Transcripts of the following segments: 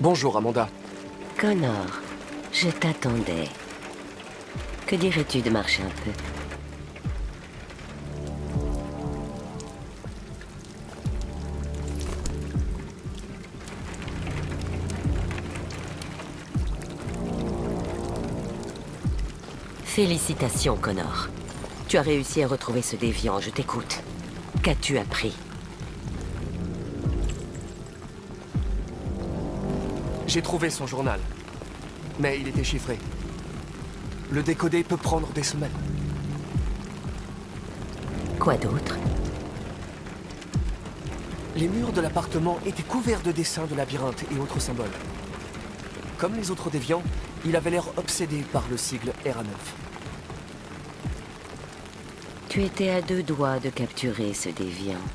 Bonjour, Amanda. Connor, je t'attendais. Que dirais-tu de marcher un peu? Félicitations, Connor. Tu as réussi à retrouver ce déviant, je t'écoute. Qu'as-tu appris? J'ai trouvé son journal, mais il était chiffré. Le décoder peut prendre des semaines. Quoi d'autre? Les murs de l'appartement étaient couverts de dessins de labyrinthes et autres symboles. Comme les autres déviants, il avait l'air obsédé par le sigle RA9. Tu étais à 2 doigts de capturer ce déviant.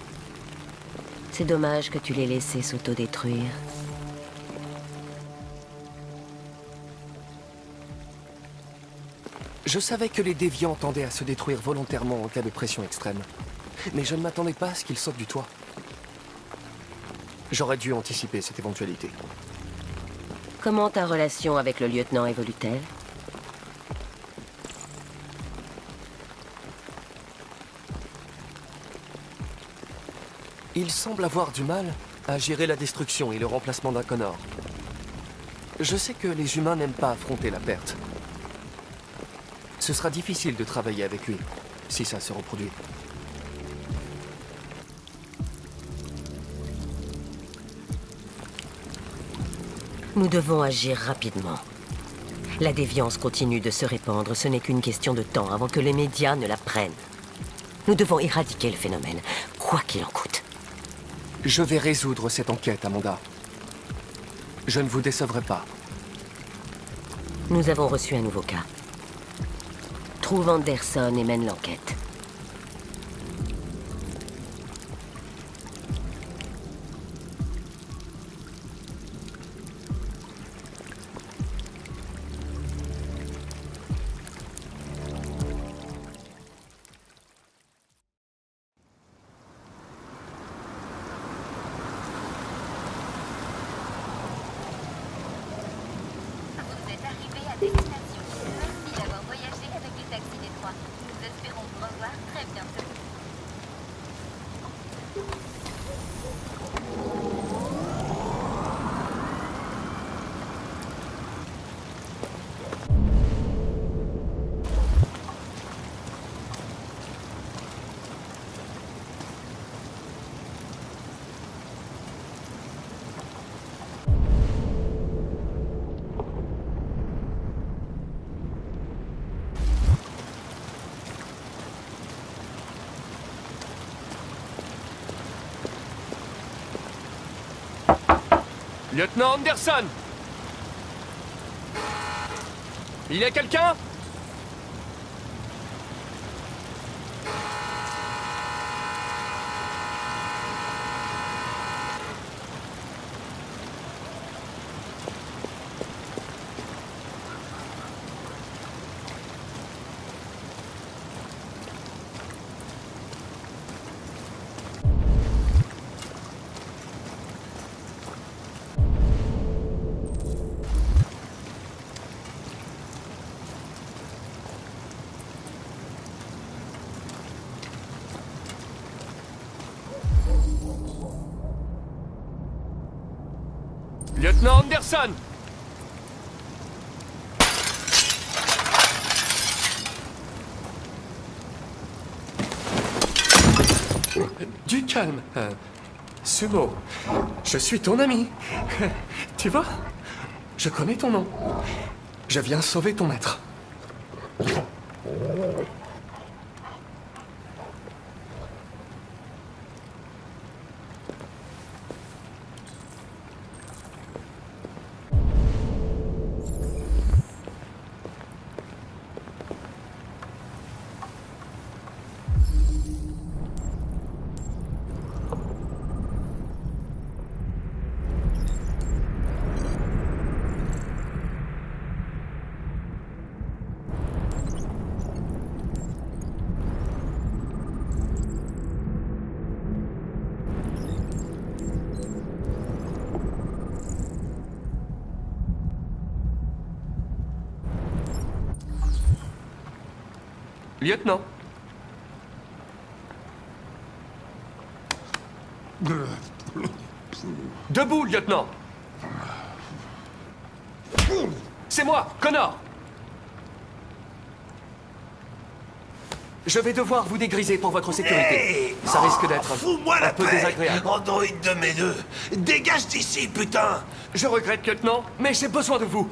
C'est dommage que tu l'aies laissé s'autodétruire. Je savais que les déviants tendaient à se détruire volontairement en cas de pression extrême. Mais je ne m'attendais pas à ce qu'ils sautent du toit. J'aurais dû anticiper cette éventualité. Comment ta relation avec le lieutenant évolue-t-elle? Il semble avoir du mal à gérer la destruction et le remplacement d'un Connor. Je sais que les humains n'aiment pas affronter la perte. Ce sera difficile de travailler avec lui, si ça se reproduit. Nous devons agir rapidement. La déviance continue de se répandre, ce n'est qu'une question de temps avant que les médias ne la prennent. Nous devons éradiquer le phénomène, quoi qu'il en coûte. Je vais résoudre cette enquête, Amanda. Je ne vous décevrai pas. Nous avons reçu un nouveau cas. Trouve Anderson et mène l'enquête. Vous êtes arrivé à destination. Merci d'avoir voyagé avec les taxis détroits. Nous espérons vous revoir très bientôt. Lieutenant Anderson! Il y a quelqu'un? Lieutenant Anderson! Du calme, Sumo. Je suis ton ami. Tu vois? Je connais ton nom. Je viens sauver ton maître. Lieutenant. Debout, lieutenant. C'est moi, Connor. Je vais devoir vous dégriser pour votre sécurité. Hey, Ça risque d'être fous-moi un la peu paix, désagréable. androïde de mes deux. Dégage d'ici, putain. Je regrette, lieutenant, mais j'ai besoin de vous.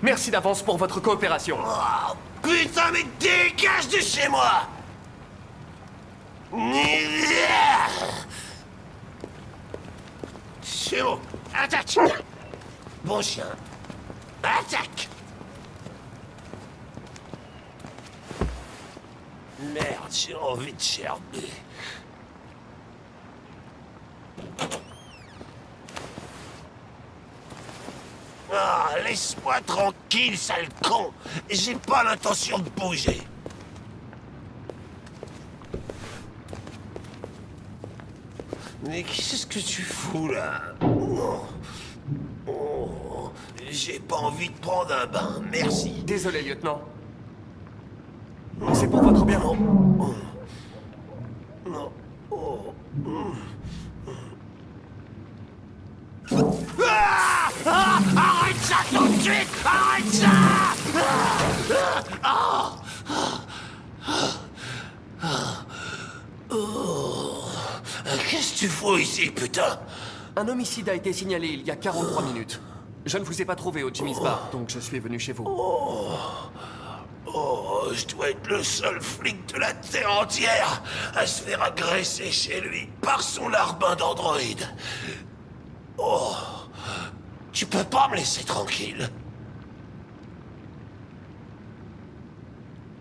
Merci d'avance pour votre coopération. Oh, putain, mais dégage de chez moi. C'est bon, attaque. Bon chien, attaque. Merde, j'ai envie de gerber. Ah, laisse-moi tranquille, sale con. J'ai pas l'intention de bouger. Mais qu'est-ce que tu fous, là? Oh, j'ai pas envie de prendre un bain, merci. Désolé, lieutenant. C'est pour votre bien. Non. Oh. Ah, ah, arrête ça tout de suite! Arrête ça! Qu'est-ce que tu fous ici, putain? Un homicide a été signalé il y a 43 minutes. Je ne vous ai pas trouvé au Jimmy's Bar, donc je suis venu chez vous. Oh, je dois être le seul flic de la Terre entière à se faire agresser chez lui par son larbin d'androïde. Oh, tu peux pas me laisser tranquille.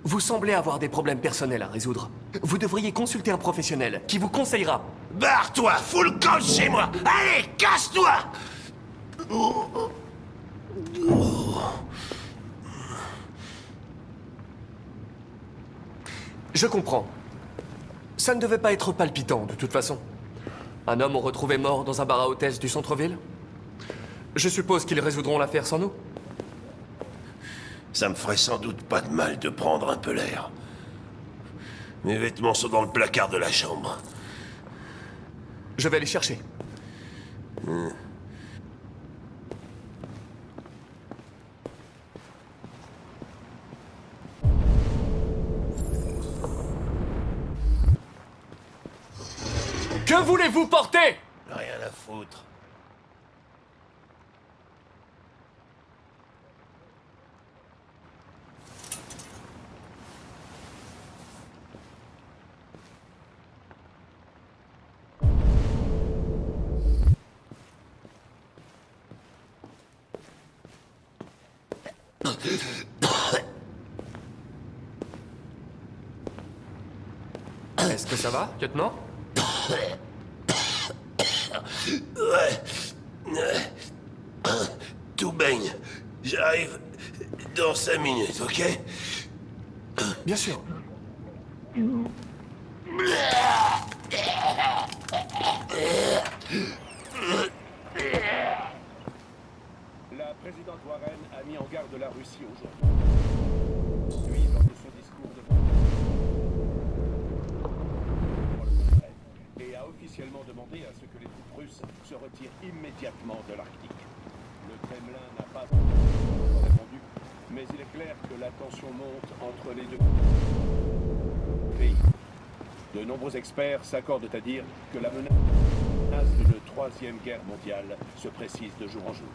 Vous semblez avoir des problèmes personnels à résoudre. Vous devriez consulter un professionnel qui vous conseillera. Barre-toi, fous le camp de chez moi. Allez, casse-toi. Je comprends. Ça ne devait pas être palpitant, de toute façon. Un homme retrouvé mort dans un bar à hôtesse du centre-ville? Je suppose qu'ils résoudront l'affaire sans nous? Ça me ferait sans doute pas de mal de prendre un peu l'air. Mes vêtements sont dans le placard de la chambre. Je vais les chercher. Que voulez-vous porter? Rien à foutre. Est-ce que ça va, lieutenant? Ouais. Tout baigne. J'arrive dans 5 minutes, ok? Bien sûr. La présidente Warren a mis en garde la Russie aujourd'hui. Lors de son discours devant le Congrès, et a officiellement demandé à ce que les troupes russes se retirent immédiatement de l'Arctique. Le Kremlin n'a pas répondu, mais il est clair que la tension monte entre les deux pays. De nombreux experts s'accordent à dire que la menace d'une troisième guerre mondiale se précise de jour en jour.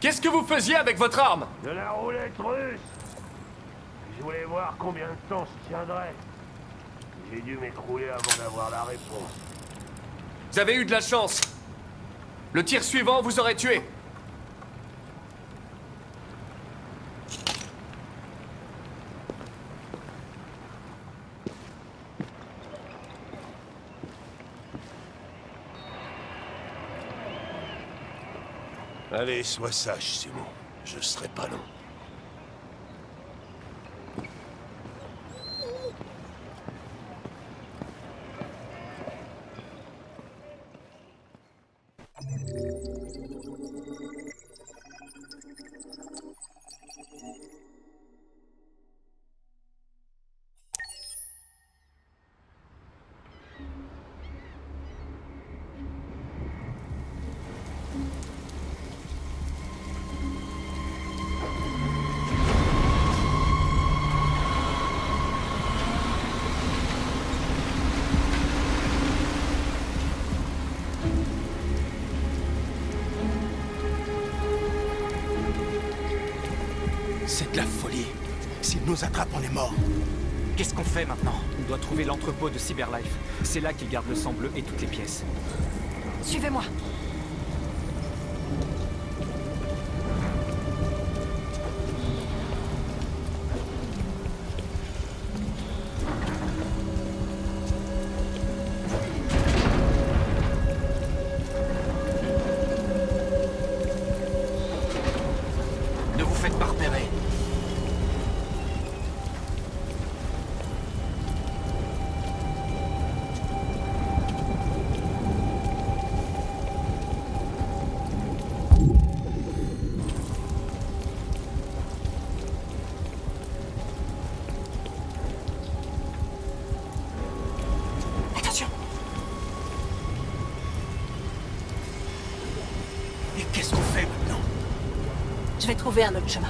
Qu'est-ce que vous faisiez avec votre arme? De la roulette russe. Je voulais voir combien de temps se tiendrait. J'ai dû m'écrouler avant d'avoir la réponse. Vous avez eu de la chance. Le tir suivant vous aurait tué. Allez, sois sage, Simon. Je serai pas long. C'est de la folie. S'ils nous attrapent, on est morts. Qu'est-ce qu'on fait maintenant? On doit trouver l'entrepôt de Cyberlife. C'est là qu'ils gardent le sang bleu et toutes les pièces. Suivez-moi. Ne vous faites pas repérer. Attention. Et qu'est-ce qu'on fait maintenant? Je vais trouver un autre chemin.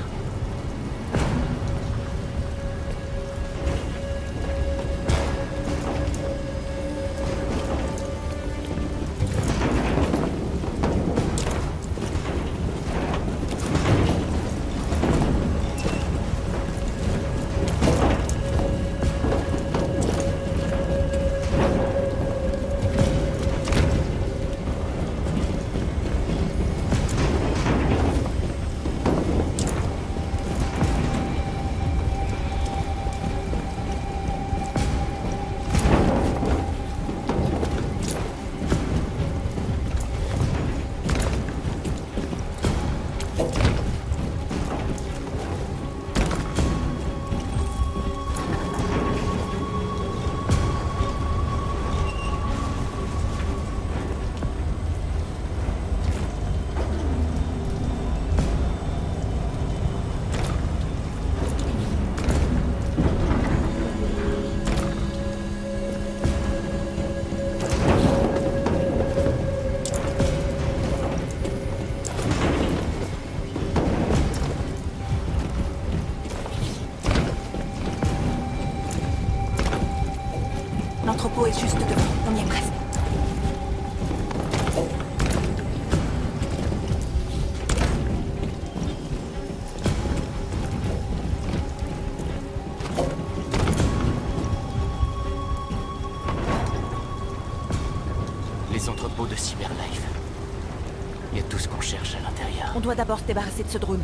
L'entrepôt est juste devant. On y est presque. Les entrepôts de Cyberlife. Il y a tout ce qu'on cherche à l'intérieur. On doit d'abord se débarrasser de ce drone.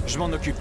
Je m'en occupe.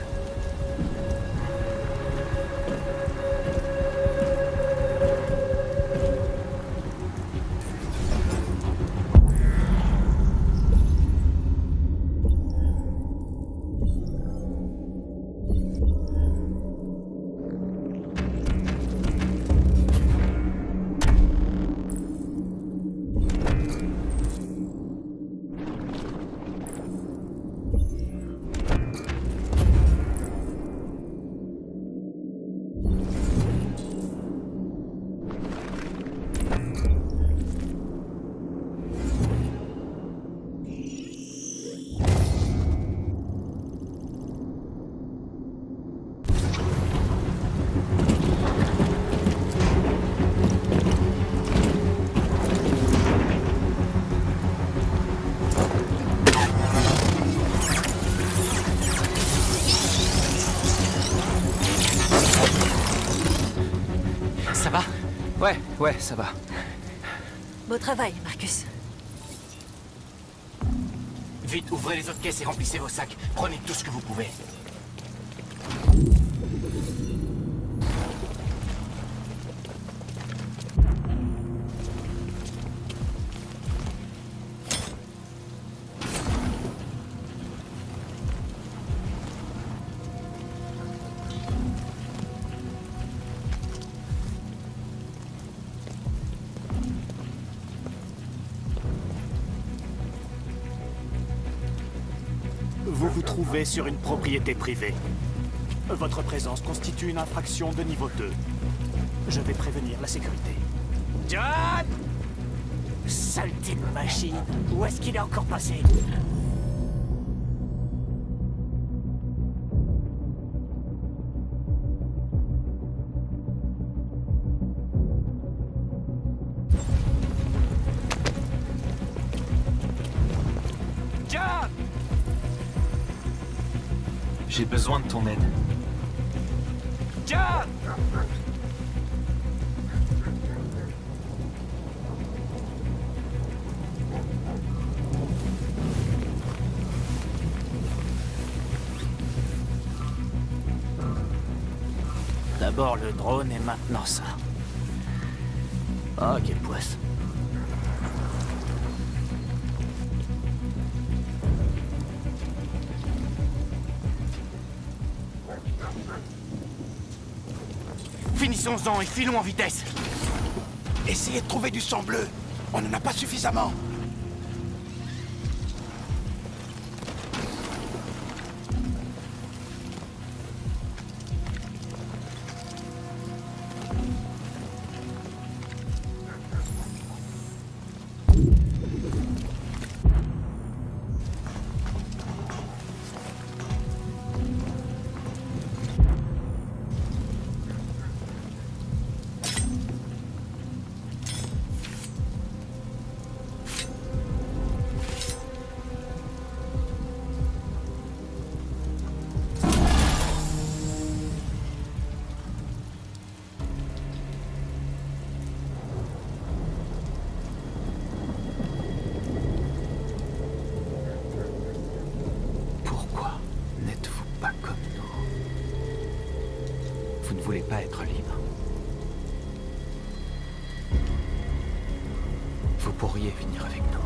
Ouais, ça va. Beau travail, Marcus. Vite, ouvrez les autres caisses et remplissez vos sacs. Prenez tout ce que vous pouvez. Vous vous trouvez sur une propriété privée. Votre présence constitue une infraction de niveau 2. Je vais prévenir la sécurité. John! Saleté de machine! Où est-ce qu'il est encore passé? John! J'ai besoin de ton aide. John! D'abord le drone et maintenant ça. Ah, quelle poisse. Finissons-en et filons en vitesse. Essayez de trouver du sang bleu. On n'en a pas suffisamment. Vous ne voulez pas être libre. Vous pourriez venir avec nous.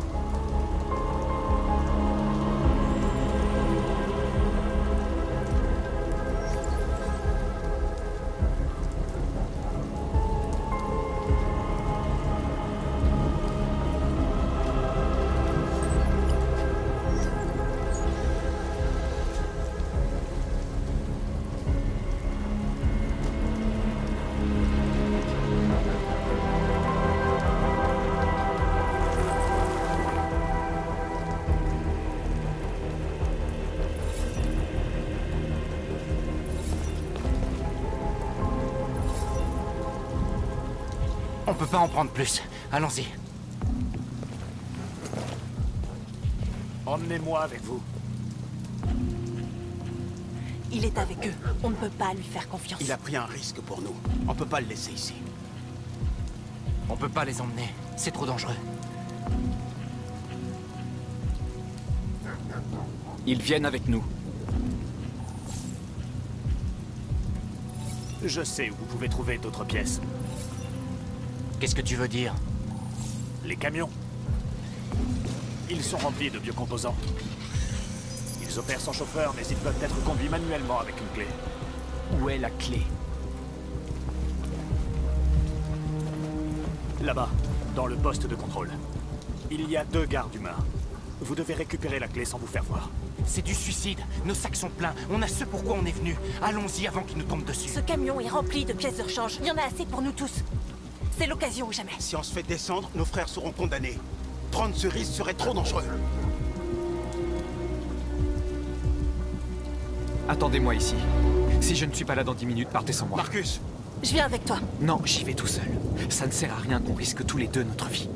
On peut pas en prendre plus. Allons-y. Emmenez-moi avec vous. Il est avec eux. On ne peut pas lui faire confiance. Il a pris un risque pour nous. On peut pas le laisser ici. On peut pas les emmener. C'est trop dangereux. Ils viennent avec nous. Je sais où vous pouvez trouver d'autres pièces. Qu'est-ce que tu veux dire? Les camions. Ils sont remplis de biocomposants. Ils opèrent sans chauffeur, mais ils peuvent être conduits manuellement avec une clé. Où est la clé? Là-bas, dans le poste de contrôle. Il y a 2 gardes humains. Vous devez récupérer la clé sans vous faire voir. C'est du suicide. Nos sacs sont pleins. On a ce pourquoi on est venu. Allons-y avant qu'ils nous tombent dessus. Ce camion est rempli de pièces de rechange. Il y en a assez pour nous tous. C'est l'occasion ou jamais. Si on se fait descendre, nos frères seront condamnés. Prendre ce risque serait trop dangereux. Attendez-moi ici. Si je ne suis pas là dans 10 minutes, partez sans moi. Marcus! Je viens avec toi. Non, j'y vais tout seul. Ça ne sert à rien qu'on risque tous les deux notre vie.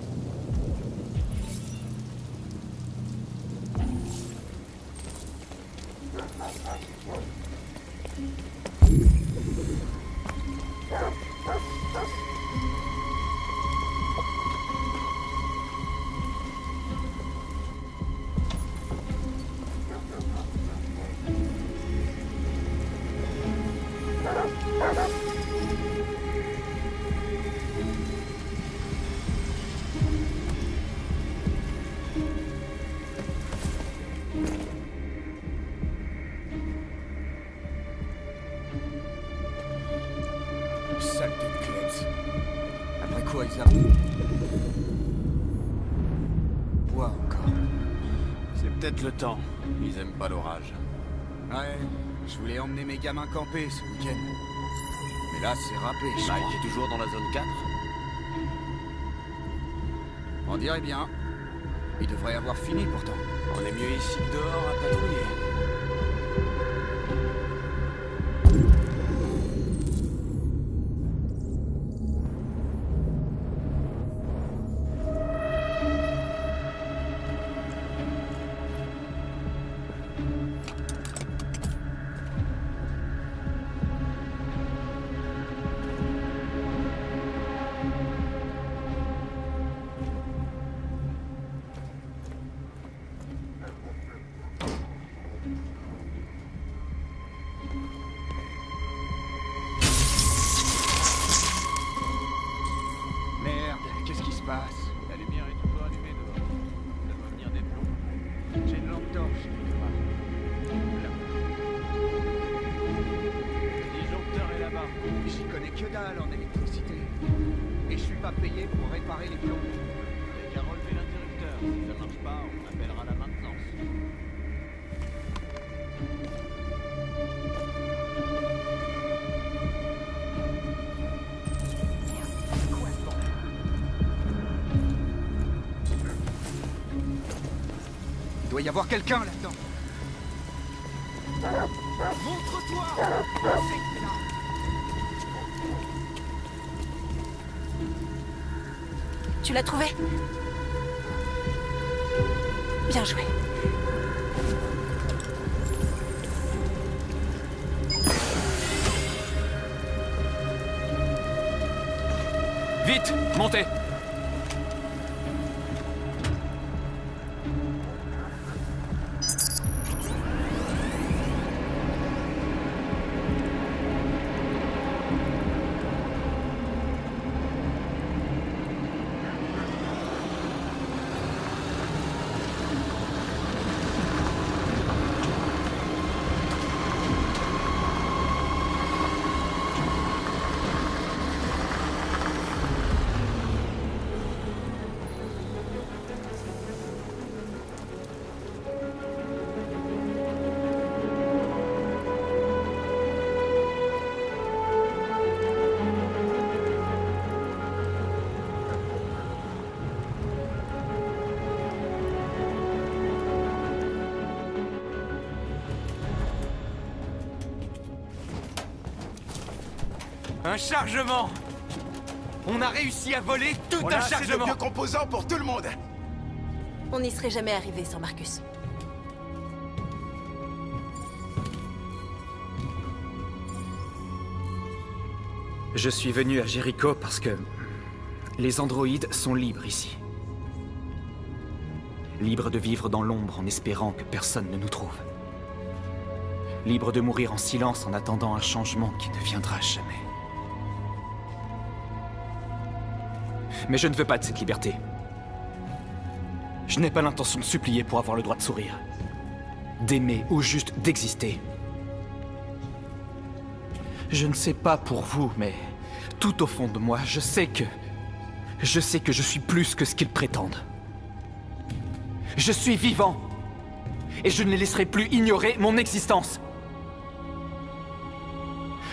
Saleté de Klebs. Après quoi ils arrivent? Bois encore. C'est peut-être le temps. Ils aiment pas l'orage. Ouais, je voulais emmener mes gamins camper ce week-end. Mais là, c'est râpé, je crois. Mike est toujours dans la zone 4. On dirait bien. Il devrait avoir fini pourtant. On est mieux ici que dehors à patrouiller. Merde, qu'est-ce qui se passe? La lumière est toujours allumée dehors. Ça doit venir des plombs. J'ai une lampe torche quelque part. Le disjoncteur est là-bas. J'y connais que dalle en électricité. Et je suis pas payé pour réparer les plombs. Avec qu'à relever l'interrupteur. Si ça marche pas, on appellera la maintenance. Il doit y avoir quelqu'un là-dedans. Montre-toi! C'est là. Tu l'as trouvé? Bien joué. Vite, montez! Un chargement! On a réussi à voler tout un chargement! vieux composants pour tout le monde! On n'y serait jamais arrivé sans Marcus. Je suis venu à Jericho parce que les androïdes sont libres ici. Libres de vivre dans l'ombre en espérant que personne ne nous trouve. Libres de mourir en silence en attendant un changement qui ne viendra jamais. Mais je ne veux pas de cette liberté. Je n'ai pas l'intention de supplier pour avoir le droit de sourire. D'aimer ou juste d'exister. Je ne sais pas pour vous, mais tout au fond de moi, je sais que je suis plus que ce qu'ils prétendent. Je suis vivant. Et je ne les laisserai plus ignorer mon existence.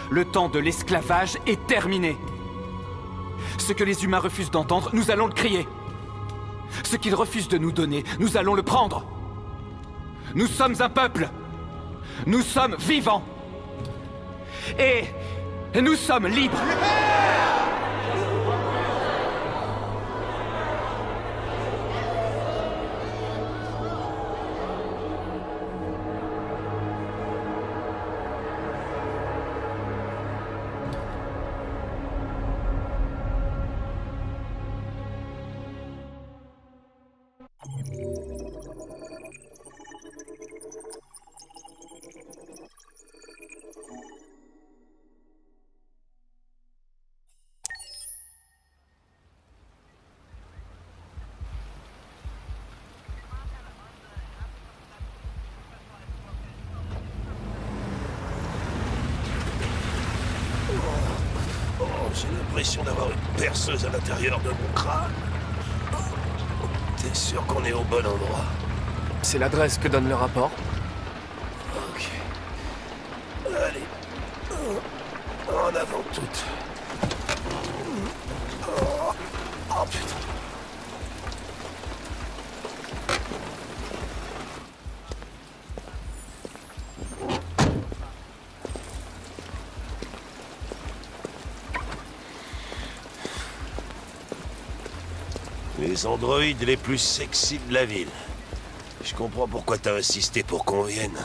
Le temps de l'esclavage est terminé. Ce que les humains refusent d'entendre, nous allons le crier. Ce qu'ils refusent de nous donner, nous allons le prendre. Nous sommes un peuple. Nous sommes vivants. Et nous sommes libres. j'ai l'impression d'avoir une perceuse à l'intérieur de mon crâne. T'es sûr qu'on est au bon endroit? C'est l'adresse que donne le rapport. Ok. Allez. En avant toutes. Oh putain. Les androïdes les plus sexy de la ville. Je comprends pourquoi t'as insisté pour qu'on vienne.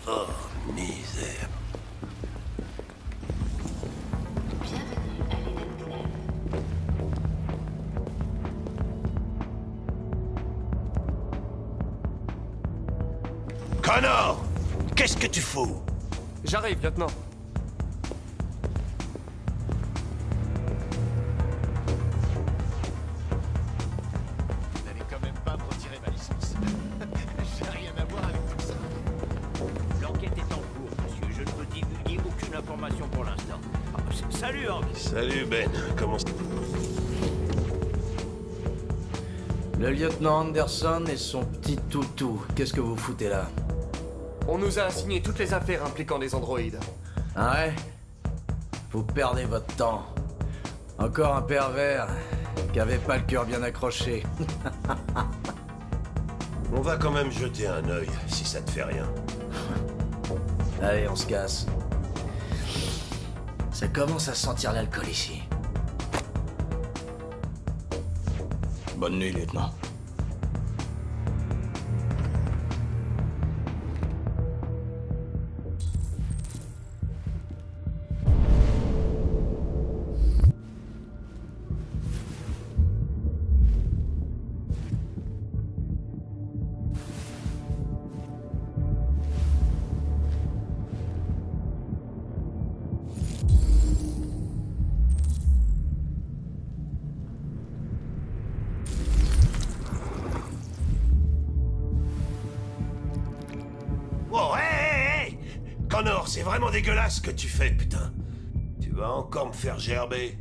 Oh, misère. Bienvenue à l'Eden Tunnel. Connor! Qu'est-ce que tu fous? J'arrive, lieutenant. Salut Ben, comment... Le lieutenant Anderson et son petit toutou, qu'est-ce que vous foutez là? On nous a assigné toutes les affaires impliquant les androïdes. Ah ouais? Vous perdez votre temps. Encore un pervers qui avait pas le cœur bien accroché. On va quand même jeter un œil, si ça te fait rien. Allez, on se casse. Ça commence à sentir l'alcool ici. Bonne nuit, lieutenant. Connor, c'est vraiment dégueulasse ce que tu fais, putain. Tu vas encore me faire gerber.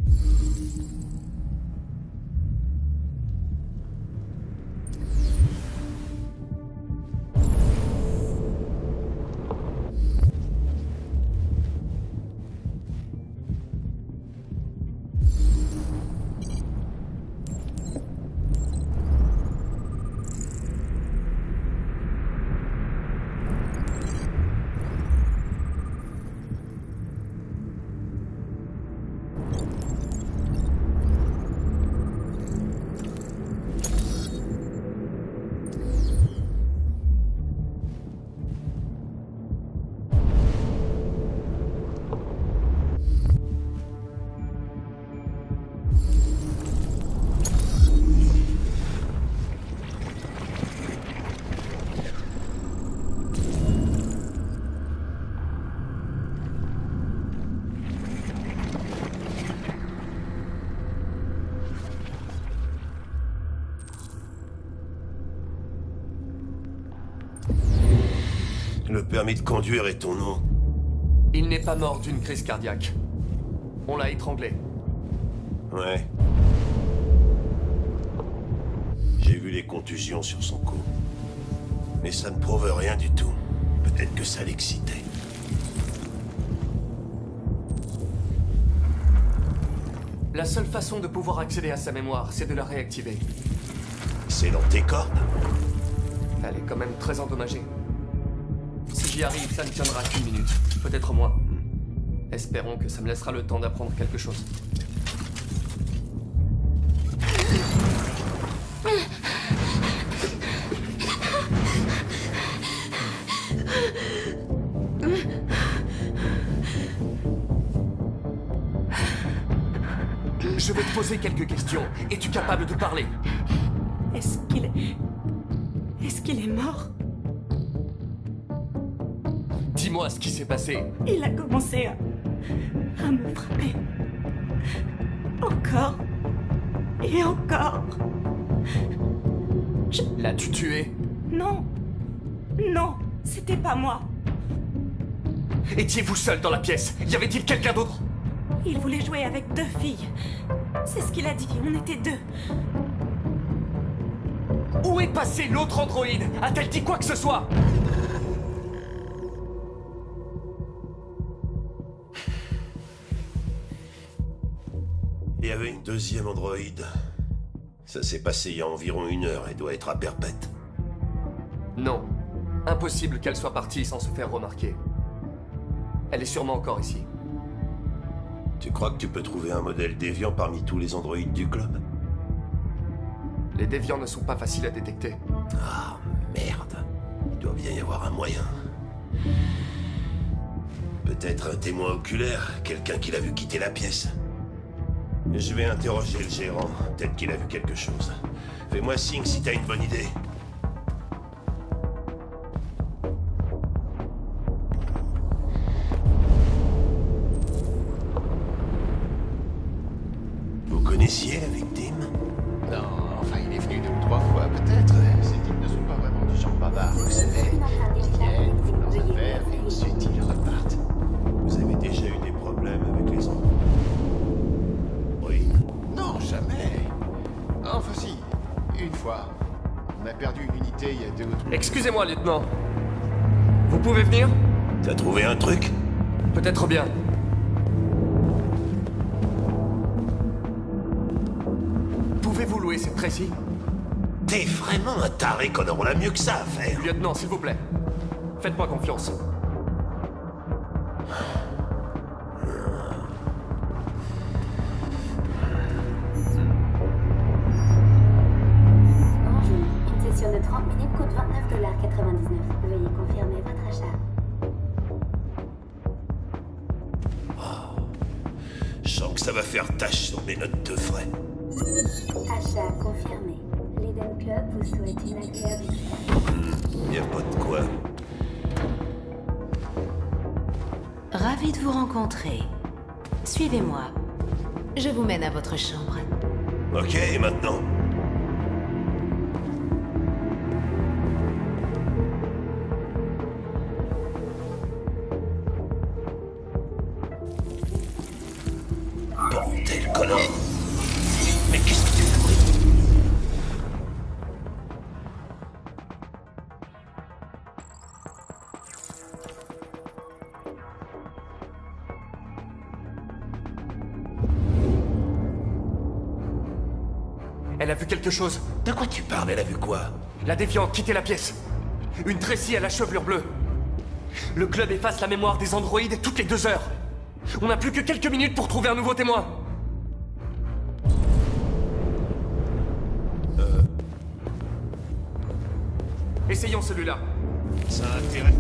Le permis de conduire est ton nom. Il n'est pas mort d'une crise cardiaque. On l'a étranglé. Ouais. J'ai vu les contusions sur son cou. Mais ça ne prouve rien du tout. Peut-être que ça l'excitait. La seule façon de pouvoir accéder à sa mémoire, c'est de la réactiver. C'est dans tes cordes? Elle est quand même très endommagée. Si j'y arrive, ça ne tiendra qu'une minute. Peut-être moins. Espérons que ça me laissera le temps d'apprendre quelque chose. Je vais te poser quelques questions. Es-tu capable de parler? Est-ce qu'il est mort? Dis-moi ce qui s'est passé. Il a commencé à me frapper. Encore. Et encore. L'as-tu tué? Non. Non, c'était pas moi. Étiez-vous seul dans la pièce? Y avait-il quelqu'un d'autre? Il voulait jouer avec 2 filles. C'est ce qu'il a dit, on était 2. Où est passé l'autre androïde? A-t-elle dit quoi que ce soit? Il y avait une deuxième androïde. Ça s'est passé il y a environ 1 heure et doit être à Perpète. Non. Impossible qu'elle soit partie sans se faire remarquer. Elle est sûrement encore ici. Tu crois que tu peux trouver un modèle déviant parmi tous les androïdes du club? Les déviants ne sont pas faciles à détecter. Ah, merde. Il doit bien y avoir un moyen. Peut-être un témoin oculaire, quelqu'un qui l'a vu quitter la pièce. Je vais interroger le gérant, peut-être qu'il a vu quelque chose. Fais-moi signe si t'as une bonne idée. Vous connaissiez la victime? Non, enfin il est venu 2 ou 3 fois peut-être. Ces types ne sont pas vraiment du genre bavard, vous savez. Ils viennent, font leurs affaires et ensuite ils repartent. Vous avez déjà eu des problèmes avec les enfants? Oui. Non, jamais. Enfin si, une fois. On a perdu une unité il y a 2 ou 3... Excusez-moi, lieutenant. Vous pouvez venir? T'as trouvé un truc? Peut-être bien. Pouvez-vous louer cette Tracy? T'es vraiment un taré, Connor, on a mieux que ça à faire. Lieutenant, s'il vous plaît. Faites-moi confiance. Bonjour, une session de 30 minutes coûte $29,99. Veuillez confirmer votre achat. Je sens que ça va faire tâche sur mes notes de frais. Achat confirmé. L'Eden Club vous souhaite une agréable visite. Y a pas de quoi. Ravi de vous rencontrer. Suivez-moi. Je vous mène à votre chambre. Ok, et maintenant? Bordel, Connor! Mais qu'est-ce que tu fais? Elle a vu quelque chose. De quoi tu parles? Elle a vu quoi? La déviante quitter la pièce. Une Tracy à la chevelure bleue. Le club efface la mémoire des androïdes toutes les 2 heures. On n'a plus que quelques minutes pour trouver un nouveau témoin. Essayons celui-là. Ça a intérêt.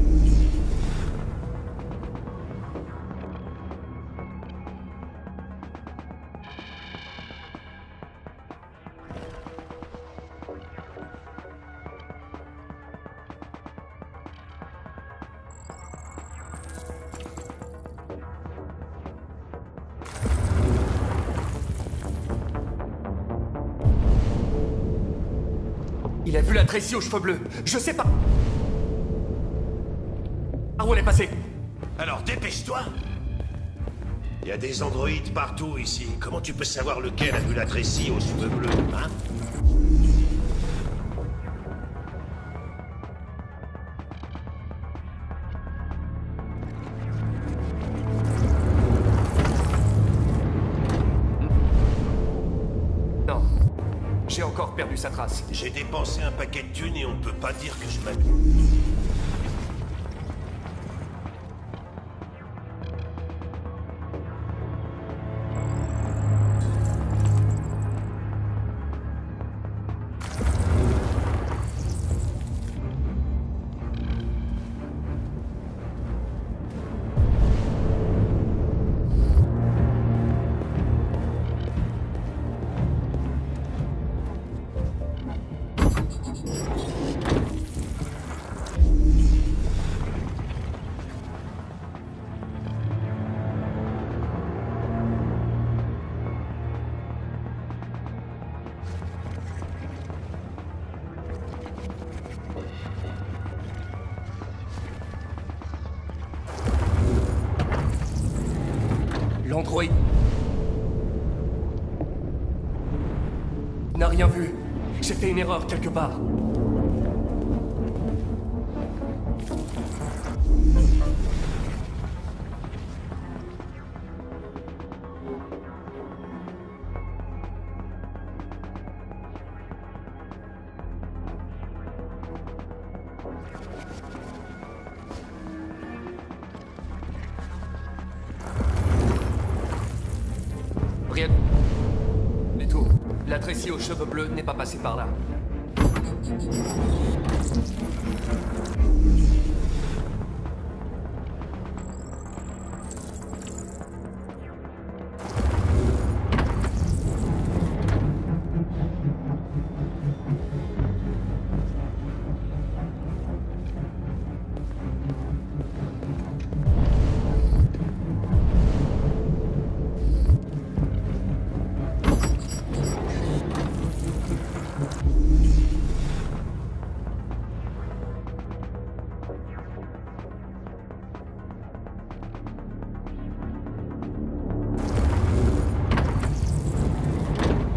Il a vu la Tracy aux cheveux bleus. Je sais pas. Où elle est passée? Alors dépêche-toi! Il y a des androïdes partout ici. Comment tu peux savoir lequel a vu la Tracy aux cheveux bleus, hein? Non. J'ai encore perdu sa trace. J'ai dépensé un paquet de thunes et on peut pas dire que je m'amuse. L'androïde n'a rien vu. J'ai fait une erreur quelque part. Rien du tout. La Tracy aux cheveux bleus n'est pas passée par là.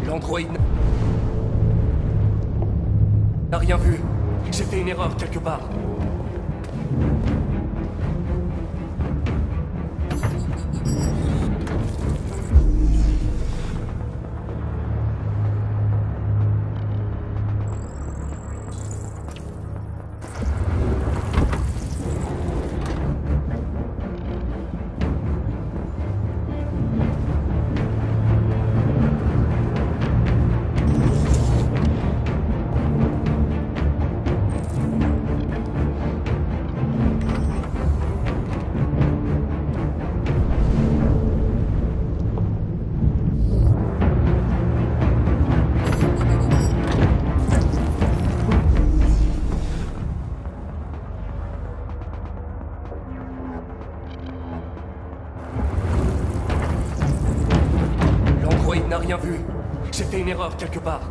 L'androïde n'a rien vu. J'ai fait une erreur quelque part. N'a rien vu. J'ai fait une erreur quelque part.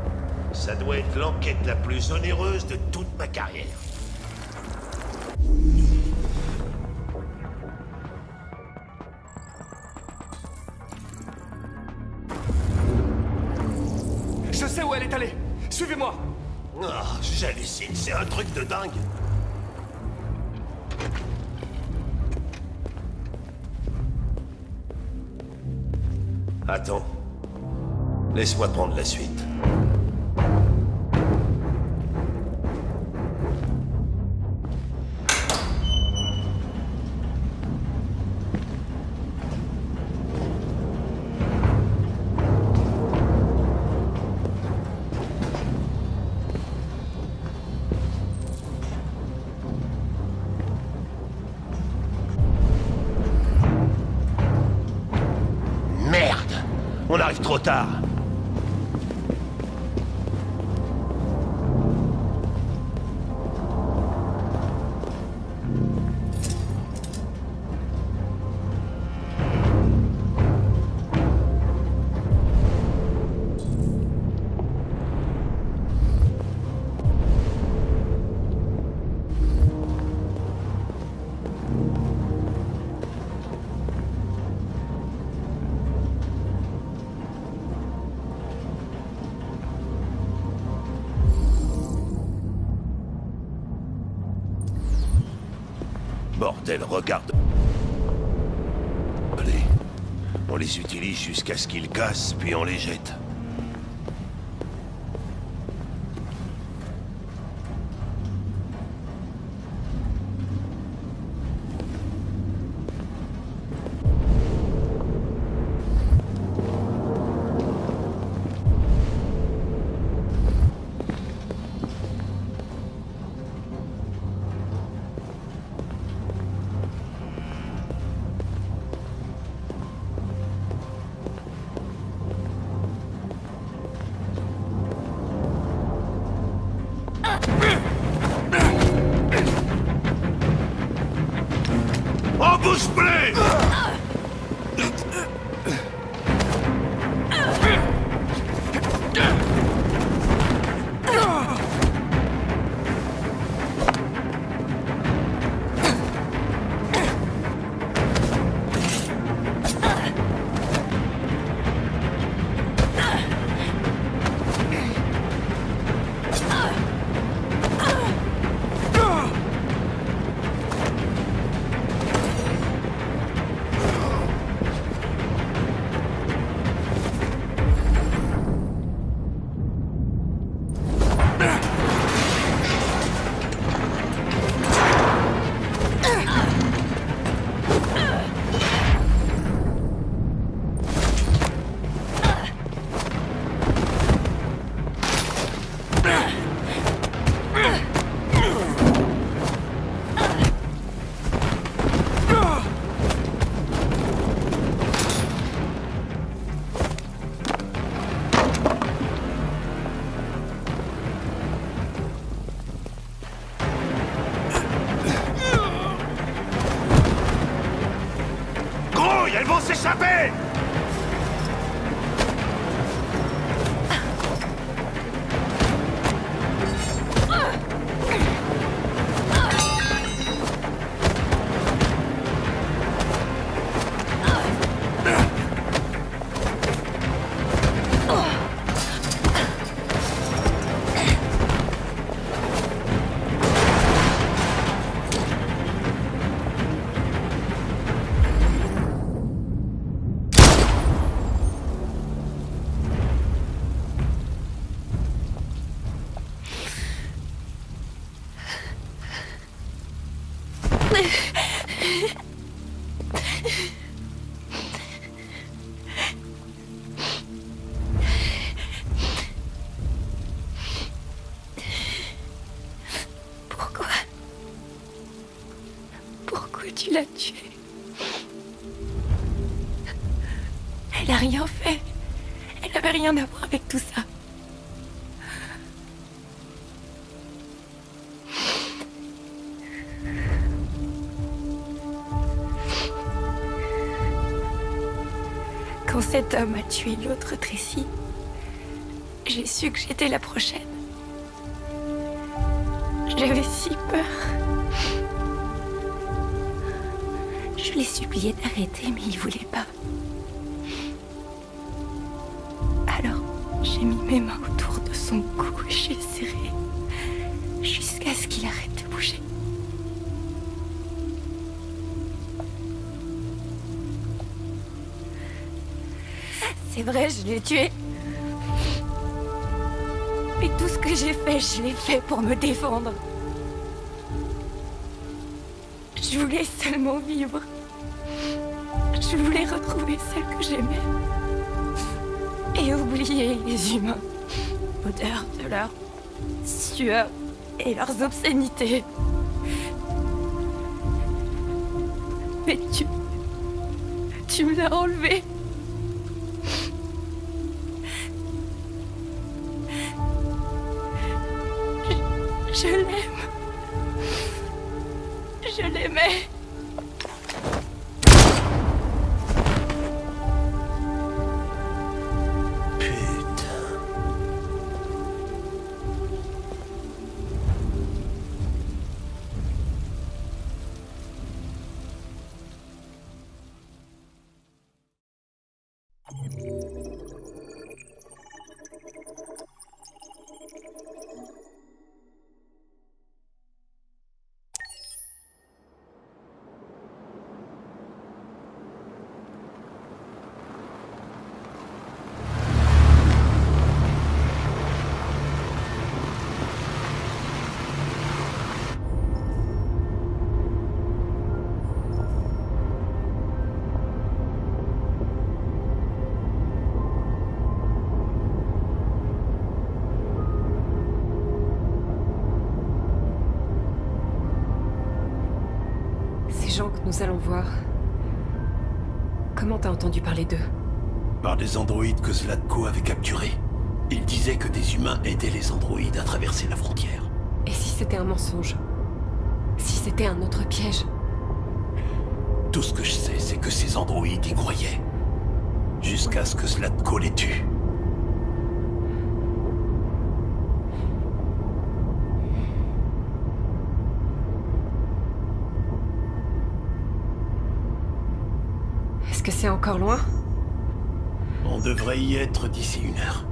Ça doit être l'enquête la plus onéreuse de toute ma carrière. Je sais où elle est allée. Suivez-moi. Oh, j'hallucine, c'est un truc de dingue. Attends. Laisse-moi prendre la suite. Merde! On arrive trop tard. Bordel, regarde. Allez, on les utilise jusqu'à ce qu'ils cassent, puis on les jette. échapper! Pourquoi tu l'as tuée? Elle a rien fait. Elle avait rien à voir avec tout ça. Quand cet homme a tué l'autre Tracy, j'ai su que j'étais la prochaine. J'avais si peur. Je l'ai supplié d'arrêter, mais il voulait pas. Alors, j'ai mis mes mains autour de son cou et j'ai serré jusqu'à ce qu'il arrête de bouger. C'est vrai, je l'ai tué. Mais tout ce que j'ai fait, je l'ai fait pour me défendre. Je voulais seulement vivre. Je voulais retrouver celle que j'aimais. Et oublier les humains. L'odeur de leur sueur et leurs obscénités. Mais tu me l'as enlevé. Je l'aime. Je l'aimais. Que nous allons voir. Comment t'as entendu parler d'eux? Par des androïdes que Zlatko avait capturés. Il disait que des humains aidaient les androïdes à traverser la frontière. Et si c'était un mensonge? Si c'était un autre piège? Tout ce que je sais, c'est que ces androïdes y croyaient. Jusqu'à ce que Zlatko les tue. Est-ce que c'est encore loin? On devrait y être d'ici 1 heure.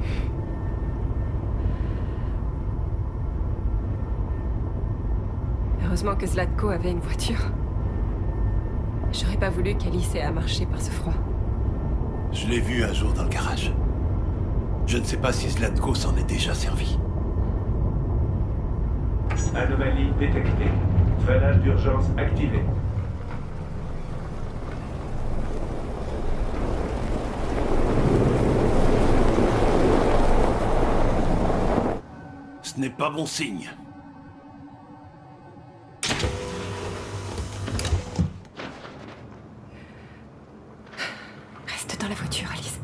Heureusement que Zlatko avait une voiture. J'aurais pas voulu qu'Alice ait à marcher par ce froid. Je l'ai vu un jour dans le garage. Je ne sais pas si Zlatko s'en est déjà servi. Anomalie détectée. Freinage d'urgence activé. Ce n'est pas bon signe. Reste dans la voiture, Alice.